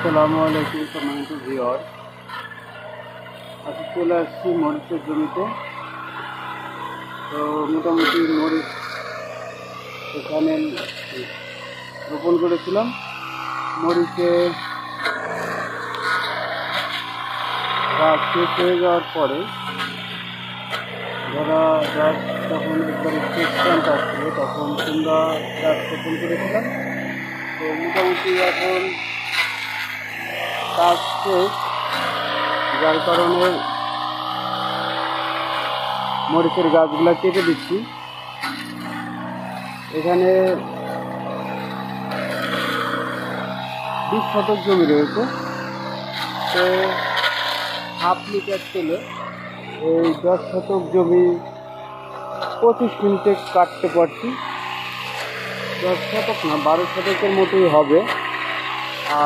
আসসালামু আলাইকুম সম্মানিত ভিউয়ার। আজকে চলে আসছি মরিচের জমিতে। তো মোটামুটি মরিচ এখানে রোপণ করেছিলাম। মরিচে গাছ শেষ হয়ে যাওয়ার পরে যারা গাছ যখন একবারে শেষ প্রান্ত আসছিল তখন তোমরা গাছ রোপণ করেছিলাম। তো মোটামুটি এখন কাজ শেষ, যার কারণে মরিচের গাছগুলো কেটে দিচ্ছি। এখানে 20 শতক জমি রয়েছে। তো হাফ লিটার তেলে এই 10 শতক জমি 25 মিনিটে কাটতে পারছি। 10 শতক না, 12 শতকের মতোই হবে।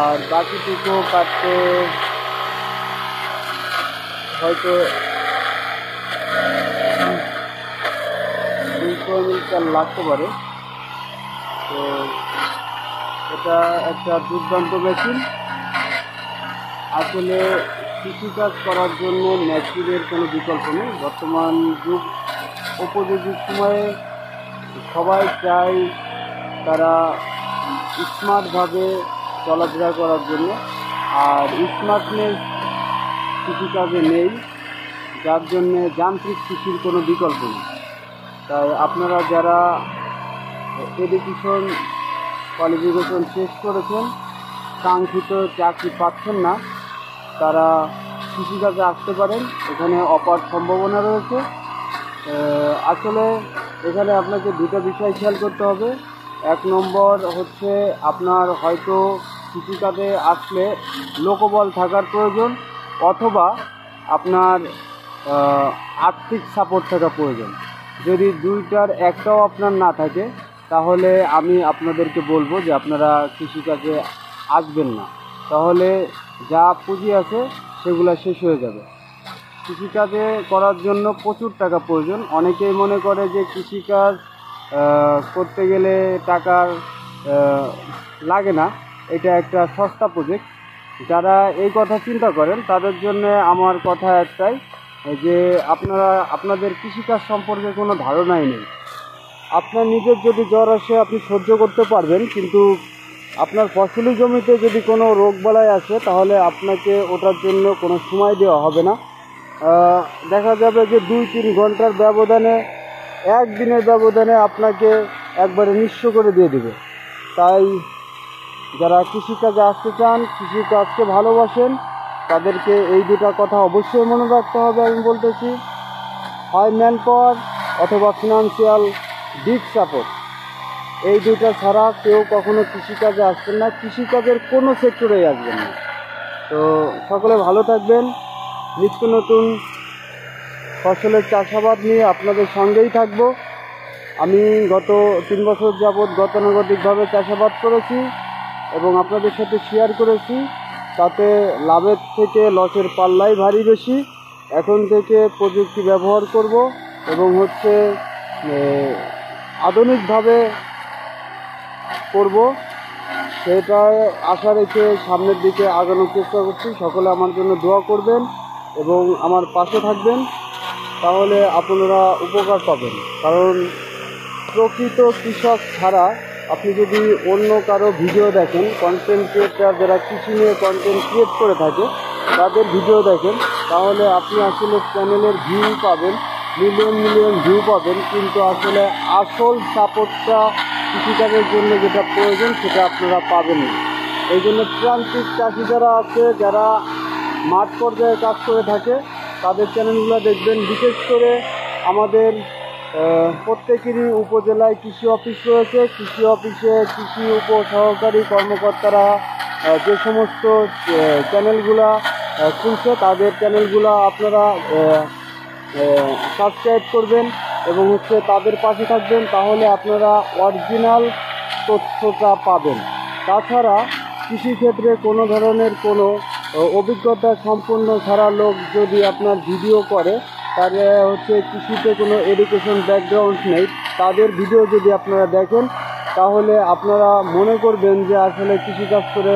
আর বাকিটুকু কাটতে হয়তো 200 মিটার লাগতে পারে। তো এটা একটা দুর্দান্ত মেশিন। আসলে কৃষিকাজ করার জন্য মেশিনের কোনো বিকল্প নেই। বর্তমান যুগ উপযোগী সময়ে সবাই চায় তারা স্মার্টভাবে চলাফেরা করার জন্য, আর স্মার্টনেস কৃষিকাজে নেই, যার জন্যে যান্ত্রিক কৃষির কোনো বিকল্প নেই। তাই আপনারা যারা এডুকেশন কোয়ালিফিকেশন শেষ করেছেন, কাঙ্ক্ষিত চাকরি পাচ্ছেন না, তারা কৃষিকাজে আসতে পারেন। এখানে অপার সম্ভাবনা রয়েছে। আসলে এখানে আপনাকে দুটো বিষয় খেয়াল করতে হবে। 1 নম্বর হচ্ছে আপনার হয়তো কৃষিকাজে আসলে লোকবল থাকার প্রয়োজন, অথবা আপনার আর্থিক সাপোর্ট থাকা প্রয়োজন। যদি দুইটার একটাও আপনার না থাকে তাহলে আমি আপনাদেরকে বলবো যে আপনারা কৃষিকাজে আসবেন না। তাহলে যা পুঁজি আছে সেগুলো শেষ হয়ে যাবে। কৃষিকাজে করার জন্য প্রচুর টাকা প্রয়োজন। অনেকেই মনে করে যে কৃষিকাজ করতে গেলে টাকার লাগে না, এটা একটা সস্তা প্রজেক্ট। যারা এই কথা চিন্তা করেন তাদের জন্য আমার কথা একটাই, যে আপনাদের কৃষিকাজ সম্পর্কে কোনো ধারণাই নেই। আপনার নিজের যদি জ্বর আসে আপনি সহ্য করতে পারবেন, কিন্তু আপনার ফসলি জমিতে যদি কোনো রোগবালাই আসে তাহলে আপনাকে ওটার জন্য কোনো সময় দেওয়া হবে না। দেখা যাবে যে 2-3 ঘন্টার ব্যবধানে, একদিনের ব্যবধানে আপনাকে একবারে নিঃস্ব করে দিয়ে দেবে। তাই যারা কৃষিকাজে আসতে চান, কৃষিকাজকে ভালোবাসেন, তাদেরকে এই দুটো কথা অবশ্যই মনে রাখতে হবে। আমি বলতেছি, হয় ম্যান পাওয়ার অথবা ফিনান্সিয়াল দিক সাপোর্ট, এই দুটো ছাড়া কেউ কখনো কৃষিকাজে আসবেন না, কৃষিকাজের কোনো সেক্টরেই আসবেন না। তো সকলে ভালো থাকবেন। নিত্য নতুন ফসলের চাষাবাদ নিয়ে আপনাদের সঙ্গেই থাকব। আমি গত 3 বছর যাবৎ গতানুগতিকভাবে চাষাবাদ করেছি এবং আপনাদের সাথে শেয়ার করেছি। তাতে লাভের থেকে লসের পাল্লাই ভারী বেশি। এখন থেকে প্রযুক্তি ব্যবহার করব এবং আধুনিকভাবে করব, সেটা আশা রেখে সামনের দিকে আগানোর চেষ্টা করছি। সকলে আমার জন্য দোয়া করবেন এবং আমার পাশে থাকবেন, তাহলে আপনারা উপকার পাবেন। কারণ প্রকৃত কৃষক ছাড়া আপনি যদি অন্য কারো ভিডিও দেখেন, কন্টেন্ট ক্রিয়েটার যারা কৃষি নিয়ে কন্টেন্ট ক্রিয়েট করে থাকে তাদের ভিডিও দেখেন, তাহলে আপনি আসলে চ্যানেলের ভিউ পাবেন, মিলিয়ন ভিউ পাবেন, কিন্তু আসলে আসল সাপোর্টটা কৃষিকাজের জন্য যেটা প্রয়োজন সেটা আপনারা পাবেন না। এই জন্য প্রান্তিক চাষি যারা আছে, যারা মাঠ পর্যায়ে কাজ করে থাকে, তাদের চ্যানেলগুলো দেখবেন। বিশেষ করে আমাদের প্রত্যেকেরই উপজেলায় কৃষি অফিস রয়েছে। কৃষি অফিসে কৃষি উপসহকারী কর্মকর্তারা যে সমস্ত চ্যানেলগুলো খুলছে তাদের চ্যানেলগুলো আপনারা সাবস্ক্রাইব করবেন এবং তাদের পাশে থাকবেন, তাহলে আপনারা অরিজিনাল তথ্যটা পাবেন। তাছাড়া কৃষিক্ষেত্রে কোনো ধরনের কোনো অভিজ্ঞতা সম্পন্ন ছাড়া লোক যদি আপনার ভিডিও করে, তাহলে কৃষিতে কোনো এডুকেশন ব্যাকগ্রাউন্ড নেই, তাদের ভিডিও যদি আপনারা দেখেন তাহলে আপনারা মনে করবেন যে আসলে কৃষিকাজ করে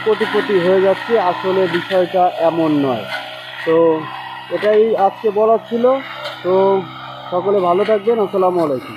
কোটিপতি হয়ে যাচ্ছে। আসলে বিষয়টা এমন নয়। তো এটাই আজকে বলার ছিল। তো সকলে ভালো থাকবেন। আসসালামু আলাইকুম।